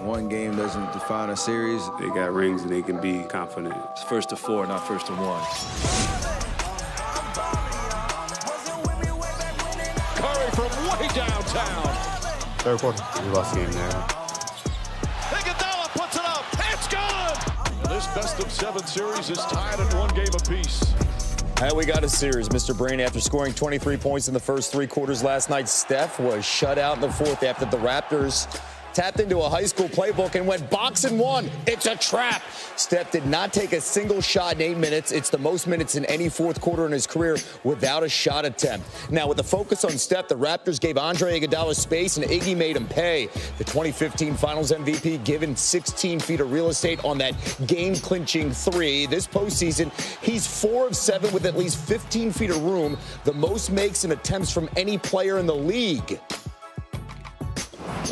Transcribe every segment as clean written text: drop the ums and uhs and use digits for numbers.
One game doesn't define a series. They got rings and they can be confident. It's first to four, not first to one. Curry from way downtown. Third quarter. We lost the game there. Iguodala puts it up. It's good. This best-of-7 series is tied at 1 game apiece. And we got a series. Mr. Brain, after scoring 23 points in the first 3 quarters last night, Steph was shut out in the fourth after the Raptors tapped into a high school playbook and went boxing one. It's a trap. Steph did not take a single shot in 8 minutes. It's the most minutes in any fourth quarter in his career without a shot attempt. Now, with the focus on Steph, the Raptors gave Andre Iguodala space, and Iggy made him pay. The 2015 Finals MVP given 16 feet of real estate on that game-clinching 3. This postseason, he's 4 of 7 with at least 15 feet of room, the most makes and attempts from any player in the league.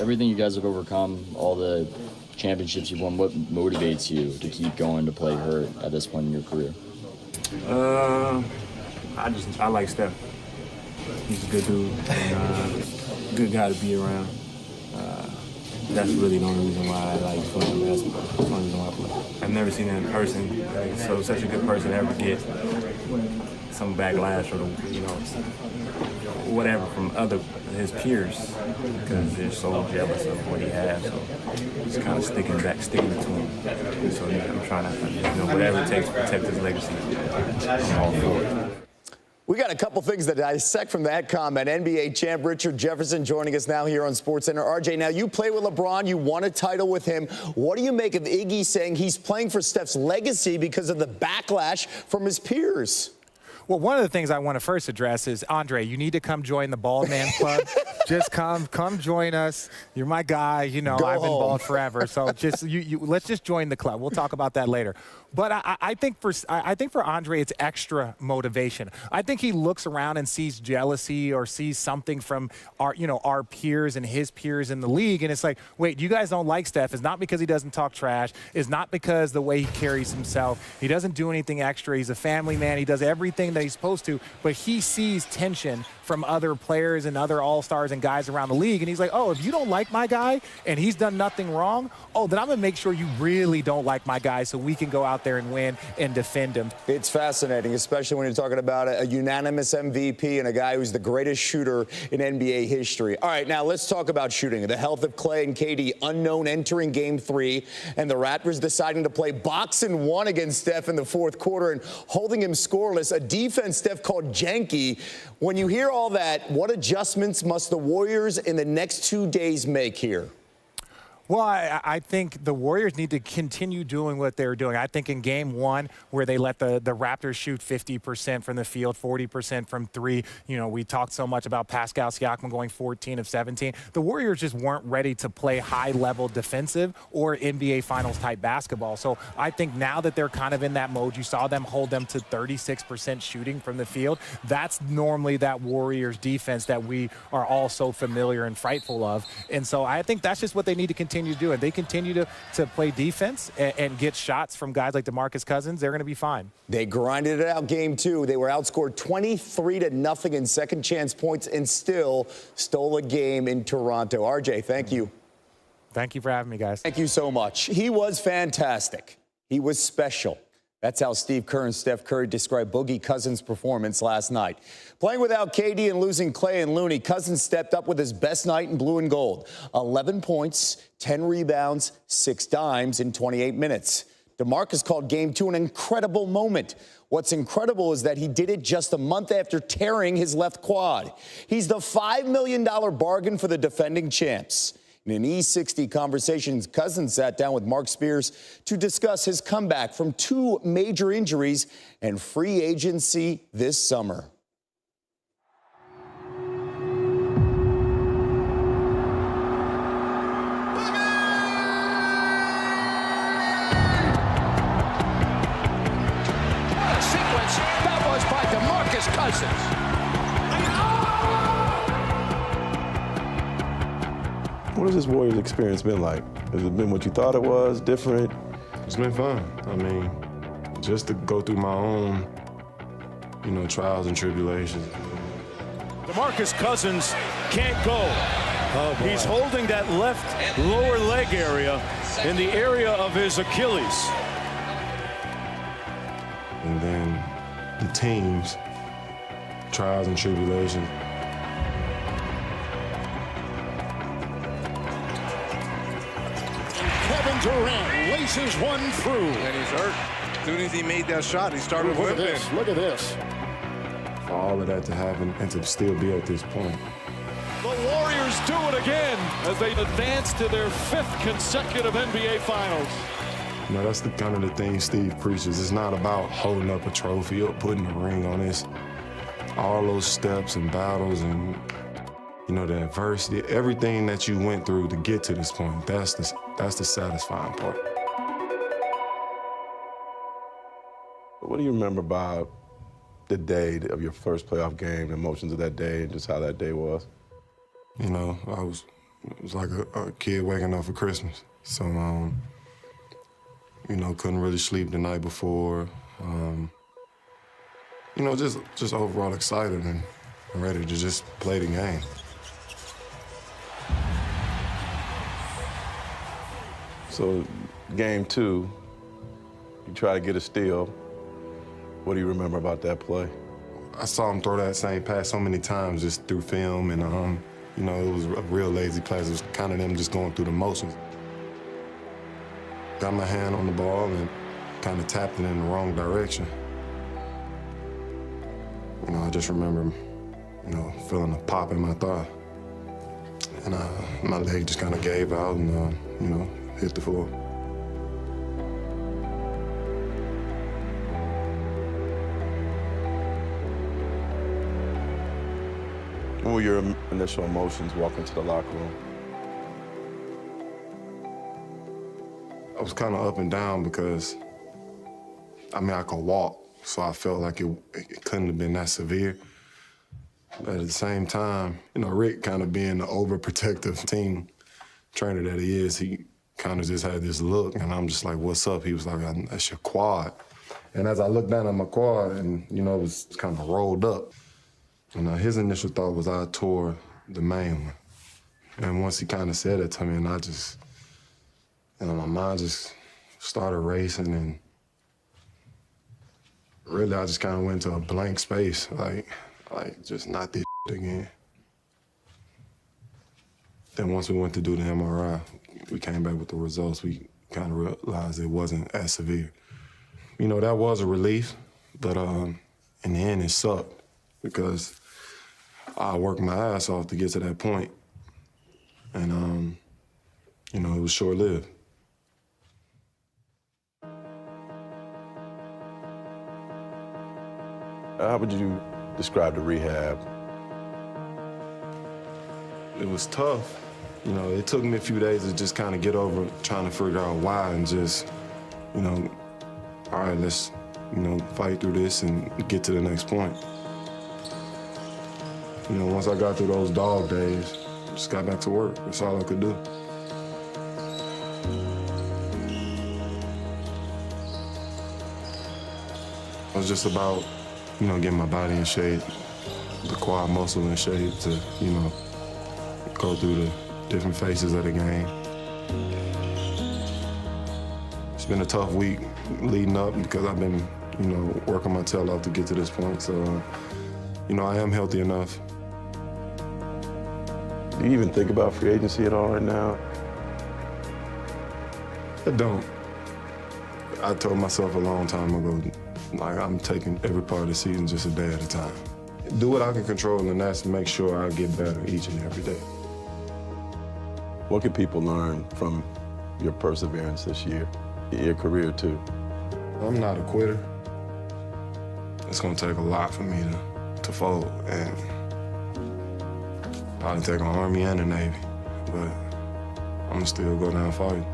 Everything you guys have overcome, all the championships you've won, what motivates you to keep going to play hurt at this point in your career? I like Steph. He's a good dude and good guy to be around. That's really the only reason why I like playing basketball. That's the only reason why I play. I've never seen him in person. Like, so such a good person to ever get some backlash or whatever from his peers, because they're so jealous of what he has. So it's kind of sticking to him. So I'm trying to, whatever it takes to protect his legacy. I'm all for it. We got a couple things to dissect from that comment. NBA champ Richard Jefferson joining us now here on SportsCenter. RJ, now you play with LeBron. You won a title with him. What do you make of Iggy saying he's playing for Steph's legacy because of the backlash from his peers? Well, one of the things I want to first address is, Andre, you need to come join the Bald Man Club. Just come join us. You're my guy. You know, I've been bald forever. So just let's just join the club. We'll talk about that later. But I think for Andre, it's extra motivation. I think he looks around and sees jealousy or sees something from our peers and his peers in the league, and it's like, wait, you guys don't like Steph. It's not because he doesn't talk trash. It's not because the way he carries himself. He doesn't do anything extra. He's a family man. He does everything that he's supposed to. But he sees tension from other players and other all-stars and guys around the league, and he's like, oh, if you don't like my guy and he's done nothing wrong, oh, then I'm gonna make sure you really don't like my guy so we can go out there and win and defend him. It's fascinating, especially when you're talking about a unanimous MVP and a guy who's the greatest shooter in NBA history. All right, now let's talk about shooting. The health of Clay and KD unknown entering Game 3, and the Raptors deciding to play boxing one against Steph in the fourth quarter and holding him scoreless. A defense Steph called janky. When you hear all that, what adjustments must the Warriors in the next 2 days make here? Well, I think the Warriors need to continue doing what they're doing. I think in Game 1, where they let the Raptors shoot 50% from the field, 40% from 3, we talked so much about Pascal Siakam going 14 of 17. The Warriors just weren't ready to play high-level defensive or NBA Finals-type basketball. So I think now that they're kind of in that mode, you saw them hold them to 36% shooting from the field. That's normally that Warriors defense that we are all so familiar and frightful of. And so I think that's just what they need to continue to do. And they continue to play defense and get shots from guys like DeMarcus Cousins, they're going to be fine. They grinded it out Game 2. They were outscored 23-0 in second chance points and still stole a game in Toronto. RJ, thank you. Thank you for having me, guys. Thank you so much. He was fantastic. He was special. That's how Steve Kerr and Steph Curry described Boogie Cousins' performance last night. Playing without KD and losing Clay and Looney, Cousins stepped up with his best night in blue and gold. 11 points, 10 rebounds, 6 dimes in 28 minutes. DeMarcus called Game 2 an incredible moment. What's incredible is that he did it just a month after tearing his left quad. He's the $5 million bargain for the defending champs. In an E60 conversation, Cousins sat down with Mark Spears to discuss his comeback from 2 major injuries and free agency this summer. What a sequence that was by DeMarcus Cousins. What has this Warriors experience been like? Has it been what you thought it was, different? It's been fun. I mean, just to go through my own, trials and tribulations. DeMarcus Cousins can't go. He's holding that left lower leg area in the area of his Achilles. And then the teams, trials and tribulations. Kevin Durant laces one through. And he's hurt. As soon as he made that shot, he started Look at whipping. this. Look at this. For all of that to happen and to still be at this point. The Warriors do it again as they advance to their 5th consecutive NBA Finals. You know, that's the kind of the thing Steve preaches. It's not about holding up a trophy or putting a ring on this. All those steps and battles and, you know, the adversity, everything that you went through to get to this point, that's the satisfying part. What do you remember about the day of your first playoff game, the emotions of that day, and just how that day was? You know, it was like a kid waking up for Christmas. So, you know, couldn't really sleep the night before. You know, just overall excited and ready to just play the game. So, game 2, you try to get a steal. What do you remember about that play? I saw him throw that same pass so many times just through film, and you know, it was a real lazy pass. It was kind of them just going through the motions. Got my hand on the ball and kind of tapped it in the wrong direction. You know, I just remember, you know, feeling a pop in my thigh. And my leg just kind of gave out and, you know, hit the floor. What were your initial emotions walking to the locker room? I was kind of up and down because, I mean, I could walk, so I felt like it couldn't have been that severe. But at the same time, you know, Rick kind of being the overprotective team trainer that he is, he kind of just had this look, and I'm just like, what's up? He was like, that's your quad. And as I looked down at my quad, and, you know, it was kind of rolled up. And his initial thought was I tore the main one. And once he kind of said it to me, and I just, you know, my mind just started racing, and really I just kind of went into a blank space, like just not this again. Then once we went to do the MRI, we came back with the results, we kind of realized it wasn't as severe. You know, that was a relief, but in the end it sucked because I worked my ass off to get to that point. And, you know, it was short-lived. How would you describe the rehab? It was tough. You know, it took me a few days to just kind of get over trying to figure out why and just, you know, all right, let's, you know, fight through this and get to the next point. You know, once I got through those dog days, I just got back to work. That's all I could do. It was just about, you know, getting my body in shape, the quad muscle in shape to, you know, go through the different phases of the game. It's been a tough week leading up because I've been, you know, working my tail off to get to this point. So, you know, I am healthy enough. Do you even think about free agency at all right now? I don't. I told myself a long time ago, like, I'm taking every part of the season just a day at a time. Do what I can control, and that's make sure I get better each and every day. What can people learn from your perseverance this year, your career too? I'm not a quitter. It's gonna take a lot for me to fold, and probably take an Army and a Navy, but I'm gonna still go down fighting.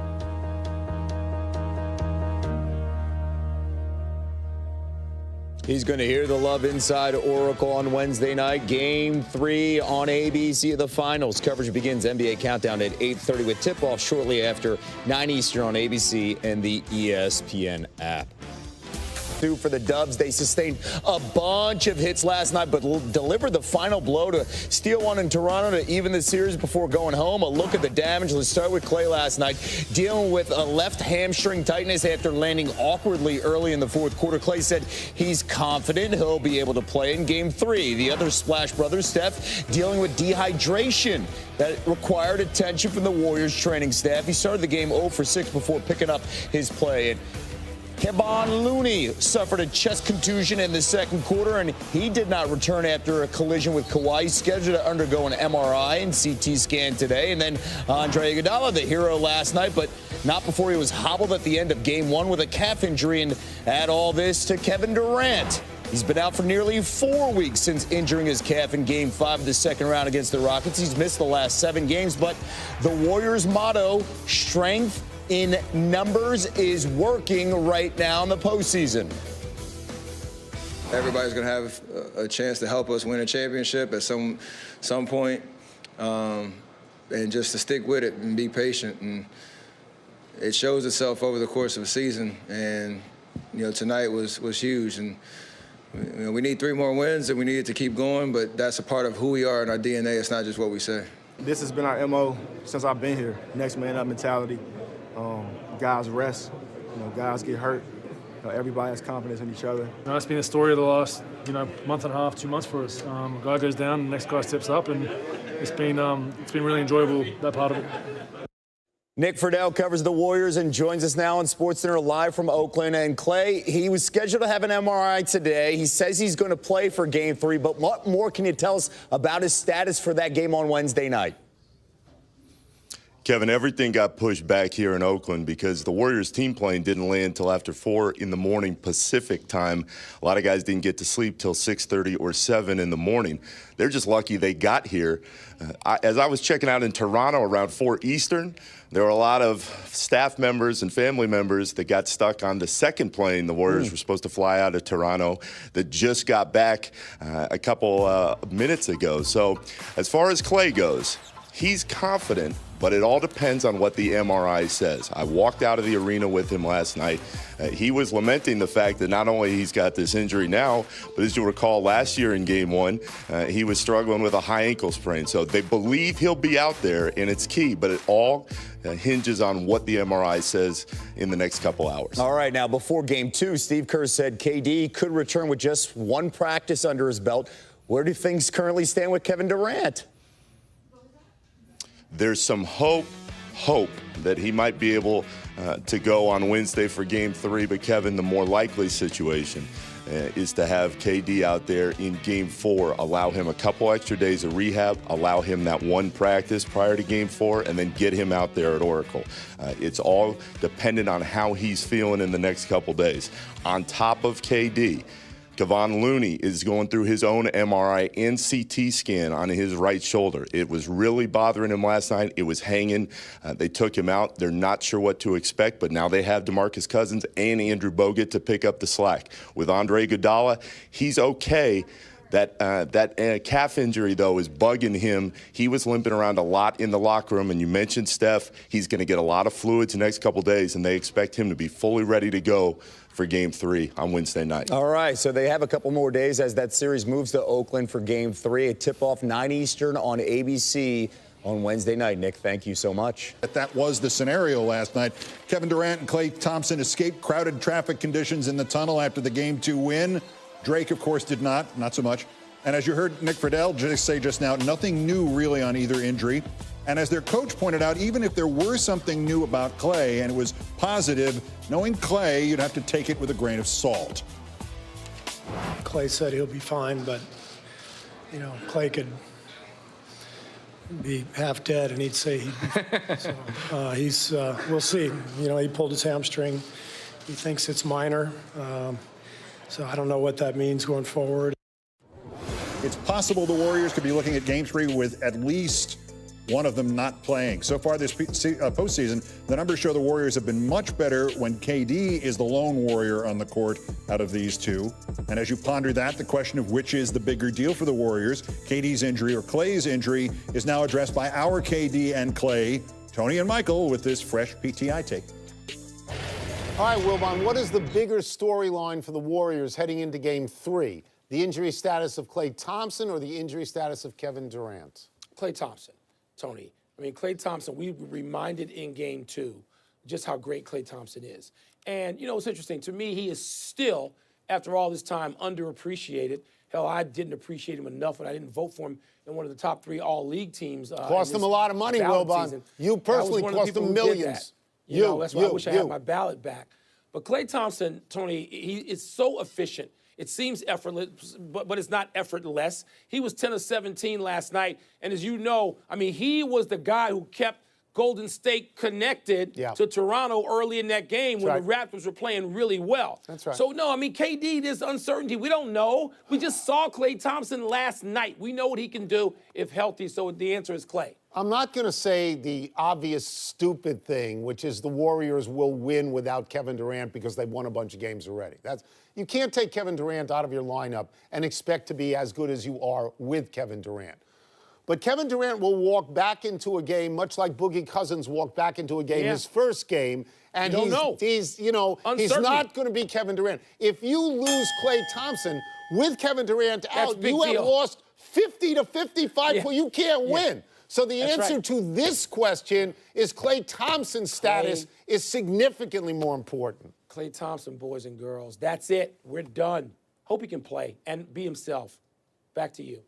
He's going to hear the Love Inside Oracle on Wednesday night. Game 3 on ABC of the Finals. Coverage begins NBA Countdown at 8:30 with tip-off shortly after 9 Eastern on ABC and the ESPN app. 2 for the Dubs. They sustained a bunch of hits last night, but delivered the final blow to steal one in Toronto to even the series before going home. A look at the damage. Let's start with Klay last night, dealing with a left hamstring tightness after landing awkwardly early in the fourth quarter. Klay said he's confident he'll be able to play in Game 3. The other Splash Brothers, Steph, dealing with dehydration that required attention from the Warriors training staff. He started the game 0 for 6 before picking up his play. And Kevon Looney suffered a chest contusion in the second quarter, and he did not return after a collision with Kawhi. He's scheduled to undergo an MRI and CT scan today. And then Andre Iguodala, the hero last night, but not before he was hobbled at the end of Game 1 with a calf injury. And add all this to Kevin Durant. He's been out for nearly 4 weeks since injuring his calf in Game 5 of the second round against the Rockets. He's missed the last 7 games, but the Warriors' motto, strength in numbers, is working right now in the postseason. Everybody's going to have a chance to help us win a championship at some point, and just to stick with it and be patient. And it shows itself over the course of a season, and tonight was huge. And we need 3 more wins, and we need it to keep going, but that's a part of who we are and our DNA. It's not just what we say. This has been our MO since I've been here. Next man up mentality. Guys rest. Guys get hurt. Everybody has confidence in each other. It's been the story of the last, month and a half, 2 months for us. A guy goes down, the next guy steps up, and it's been really enjoyable, that part of it. Nick Friedel covers the Warriors and joins us now on SportsCenter live from Oakland. And Klay, he was scheduled to have an MRI today. He says he's going to play for Game 3, but what more can you tell us about his status for that game on Wednesday night? Kevin, everything got pushed back here in Oakland because the Warriors team plane didn't land until after 4 in the morning Pacific time. A lot of guys didn't get to sleep till 6:30 or 7 in the morning. They're just lucky they got here. As I was checking out in Toronto around 4 Eastern, there were a lot of staff members and family members that got stuck on the second plane. The Warriors were supposed to fly out of Toronto that just got back a couple minutes ago. So as far as Klay goes, he's confident, but it all depends on what the MRI says. I walked out of the arena with him last night. He was lamenting the fact that not only he's got this injury now, but as you recall last year in Game 1, he was struggling with a high ankle sprain. So they believe he'll be out there, and it's key, but it all hinges on what the MRI says in the next couple hours. All right, now before Game 2, Steve Kerr said KD could return with just 1 practice under his belt. Where do things currently stand with Kevin Durant? There's some hope that he might be able to go on Wednesday for Game 3, but Kevin, the more likely situation is to have KD out there in Game 4, allow him a couple extra days of rehab, allow him that 1 practice prior to Game 4, and then get him out there at Oracle. It's all dependent on how he's feeling in the next couple days. On top of KD, Kevon Looney is going through his own MRI and CT scan on his right shoulder. It was really bothering him last night. It was hanging. They took him out. They're not sure what to expect, but now they have DeMarcus Cousins and Andrew Bogut to pick up the slack. With Andre Iguodala, he's okay. That calf injury, though, is bugging him. He was limping around a lot in the locker room, and you mentioned Steph. He's going to get a lot of fluids the next couple days, and they expect him to be fully ready to go for Game 3 on Wednesday night. All right, so they have a couple more days as that series moves to Oakland for Game 3. A tip-off 9 Eastern on ABC on Wednesday night. Nick, thank you so much. That was the scenario last night. Kevin Durant and Klay Thompson escaped crowded traffic conditions in the tunnel after the Game 2 win. Drake, of course, did not so much. And as you heard Nick Friedel say just now, nothing new really on either injury. And as their coach pointed out, even if there were something new about Klay and it was positive, knowing Klay, you'd have to take it with a grain of salt. Klay said he'll be fine, but, Klay could be half dead and he'd say he'd be so, we'll see. He pulled his hamstring. He thinks it's minor. So I don't know what that means going forward. It's possible the Warriors could be looking at Game 3 with at least one of them not playing. So far this postseason, the numbers show the Warriors have been much better when KD is the lone warrior on the court out of these two. And as you ponder that, the question of which is the bigger deal for the Warriors, KD's injury or Klay's injury, is now addressed by our KD and Klay, Tony and Michael, with this fresh PTI take. All right, Wilbon, what is the bigger storyline for the Warriors heading into Game 3? The injury status of Klay Thompson or the injury status of Kevin Durant? Klay Thompson, Tony. I mean, Klay Thompson, we were reminded in Game 2 just how great Klay Thompson is. And, you know, it's interesting. To me, he is still, after all this time, underappreciated. Hell, I didn't appreciate him enough when I didn't vote for him in one of the top 3 all-league teams. Cost him a lot of money, Wilbon. You personally cost him millions. You know, that's why I wish I had my ballot back. But Klay Thompson, Tony, he is so efficient. It seems effortless, but it's not effortless. He was 10 of 17 last night. And as you know, I mean, he was the guy who kept Golden State connected to Toronto early in that game when the Raptors were playing really well. That's right. So, no, I mean, KD, there's uncertainty. We don't know. We just saw Klay Thompson last night. We know what he can do if healthy, so the answer is Klay. I'm not going to say the obvious stupid thing, which is the Warriors will win without Kevin Durant because they've won a bunch of games already. You can't take Kevin Durant out of your lineup and expect to be as good as you are with Kevin Durant. But Kevin Durant will walk back into a game much like Boogie Cousins walked back into a game, his first game, and he's not going to be Kevin Durant. If you lose Klay Thompson with Kevin Durant out, you have lost 50 to 55 points. You can't win. So the answer to this question is Klay Thompson's status is significantly more important. Klay Thompson, boys and girls. That's it. We're done. Hope he can play and be himself. Back to you.